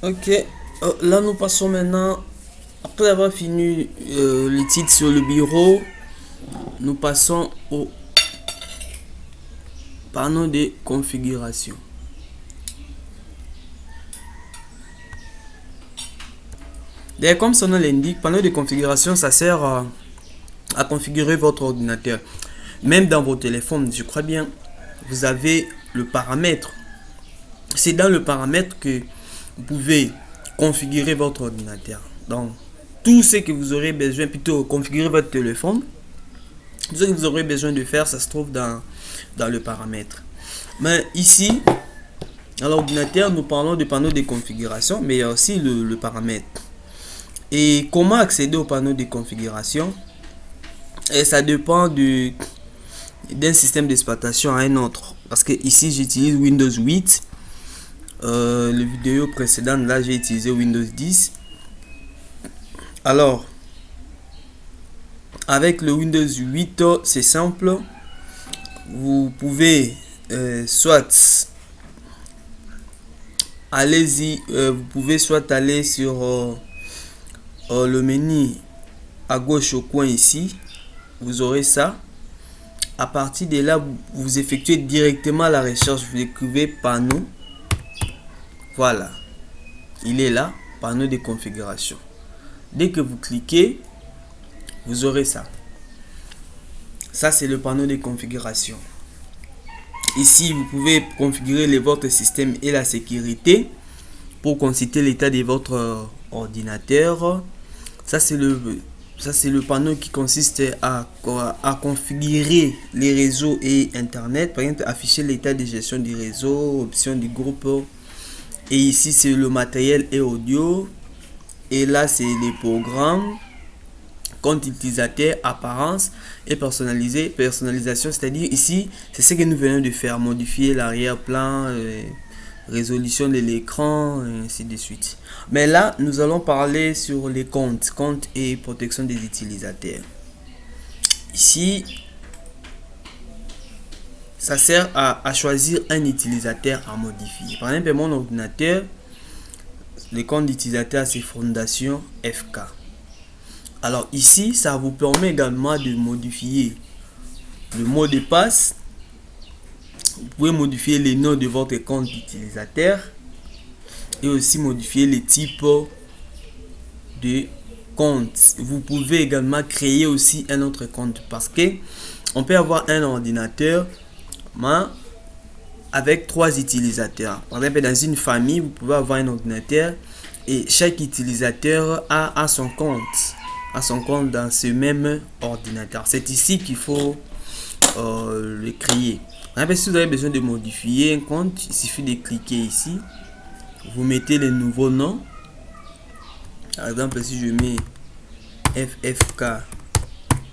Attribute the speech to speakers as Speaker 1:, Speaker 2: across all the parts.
Speaker 1: Ok, là nous passons maintenant, après avoir fini les titres sur le bureau, nous passons au panneau de configuration. D'ailleurs, comme son nom l'indique, panneau de configuration, ça sert à configurer votre ordinateur. Même dans vos téléphones, je crois bien, vous avez le paramètre. C'est dans le paramètre que vous pouvez configurer votre ordinateur. Donc, tout ce que vous aurez besoin, plutôt configurer votre téléphone, tout ce que vous aurez besoin de faire, ça se trouve dans le paramètre. Mais ici, à l'ordinateur, nous parlons de panneau de configuration, mais il y a aussi le paramètre. Et comment accéder au panneau de configuration? Et ça dépend d'un système d'exploitation à un autre. Parce que ici, j'utilise Windows 8. Les vidéos précédentes, là, j'ai utilisé Windows 10. Alors, avec le Windows 8, c'est simple. Vous pouvez soit allez-y, vous pouvez soit aller sur le menu à gauche au coin ici, vous aurez ça. À partir de là, vous effectuez directement la recherche, vous écrivez panneau, voilà, il est là, panneau de configuration. Dès que vous cliquez, vous aurez ça. Ça, c'est le panneau de configuration. Ici, vous pouvez configurer votre système et la sécurité pour consulter l'état de votre ordinateur. Ça, c'est le panneau qui consiste à configurer les réseaux et Internet. Par exemple, afficher l'état de gestion du réseau, option du groupe. Et ici, c'est le matériel et audio. Et là, c'est les programmes. Compte utilisateur, apparence et personnalisation, c'est-à-dire ici, c'est ce que nous venons de faire, modifier l'arrière-plan, résolution de l'écran, et ainsi de suite. Mais là, nous allons parler sur les comptes et protection des utilisateurs. Ici, ça sert à choisir un utilisateur à modifier. Par exemple, mon ordinateur, le compte d'utilisateur, c'est Fondation FK. Alors ici, ça vous permet également de modifier le mot de passe. Vous pouvez modifier les noms de votre compte d'utilisateur et aussi modifier les types de compte. Vous pouvez également créer aussi un autre compte parce que on peut avoir un ordinateur mais avec 3 utilisateurs. Par exemple, dans une famille, vous pouvez avoir un ordinateur et chaque utilisateur a son compte dans ce même ordinateur. C'est ici qu'il faut le créer. Si vous avez besoin de modifier un compte, il suffit de cliquer ici. Vous mettez les nouveaux noms. Par exemple, si je mets FFK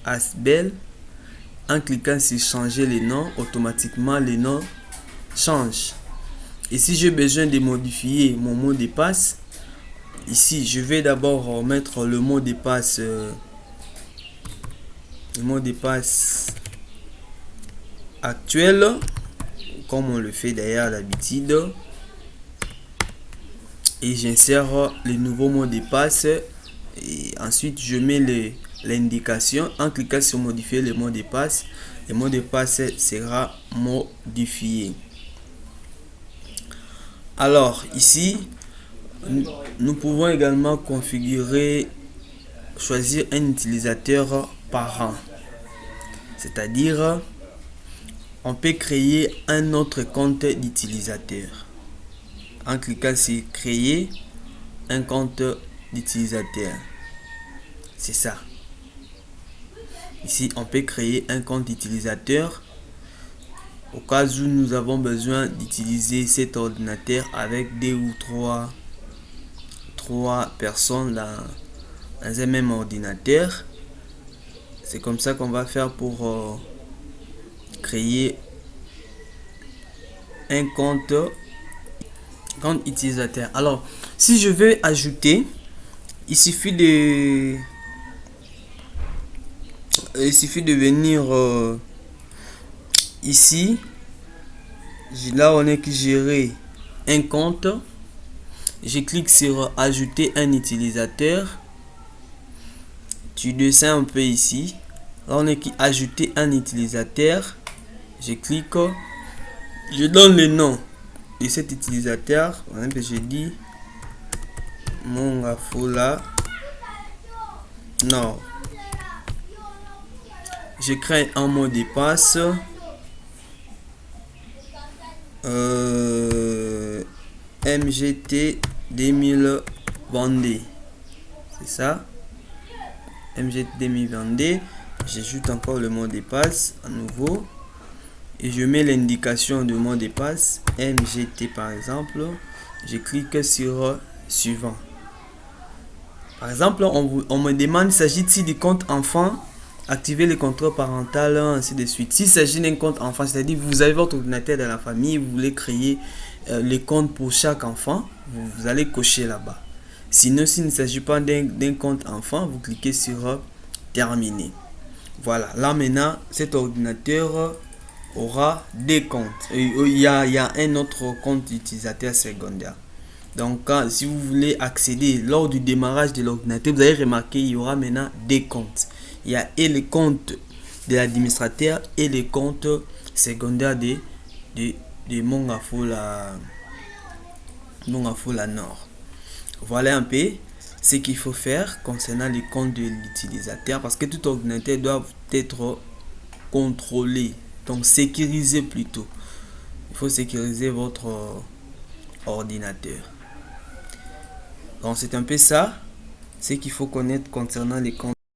Speaker 1: Asbel, en cliquant sur changer les noms, automatiquement les noms changent. Et si j'ai besoin de modifier mon mot de passe, ici, je vais d'abord mettre le mot de passe actuel, comme on le fait d'ailleurs d'habitude. Et j'insère le nouveau mot de passe. Et ensuite, je mets l'indication. En cliquant sur modifier le mot de passe, le mot de passe sera modifié. Alors, ici, nous pouvons également choisir un utilisateur par an. C'est-à-dire, on peut créer un autre compte d'utilisateur. En cliquant sur créer un compte d'utilisateur. C'est ça. Ici, on peut créer un compte utilisateur au cas où nous avons besoin d'utiliser cet ordinateur avec 2 ou 3 personnes dans un même ordinateur. C'est comme ça qu'on va faire pour créer un compte utilisateur. Alors, si je veux ajouter, il suffit de venir ici. Là, on est que gérer un compte. Je clique sur ajouter un utilisateur. Tu descends un peu ici. Là, on est qui ajouter un utilisateur. Je clique. Je donne le nom de cet utilisateur. Par exemple, je dis Mongafola Nord. Je crée un mot de passe. MGT 2022. C'est ça. MGT 2022. J'ajoute encore le mot de passe à nouveau. Et je mets l'indication de mot de passe. MGT par exemple. Je clique sur suivant. Par exemple, on me demande, s'agit-il du compte enfant? Activer le contrôle parental, ainsi de suite. S'il s'agit d'un compte enfant, c'est-à-dire vous avez votre ordinateur dans la famille, vous voulez créer les comptes pour chaque enfant, vous allez cocher là-bas. Sinon, s'il ne s'agit pas d'un compte enfant, vous cliquez sur terminer. Voilà, là maintenant, cet ordinateur aura des comptes. Il y a un autre compte utilisateur secondaire. Donc, si vous voulez accéder lors du démarrage de l'ordinateur, vous allez remarquer il y aura maintenant des comptes. Il y a et les comptes de l'administrateur et les comptes secondaires de Mongafola Nord. Voilà un peu ce qu'il faut faire concernant les comptes de l'utilisateur, parce que tout ordinateur doit être contrôlé, donc sécurisé plutôt. Il faut sécuriser votre ordinateur. Donc c'est un peu ça, ce qu'il faut connaître concernant les comptes.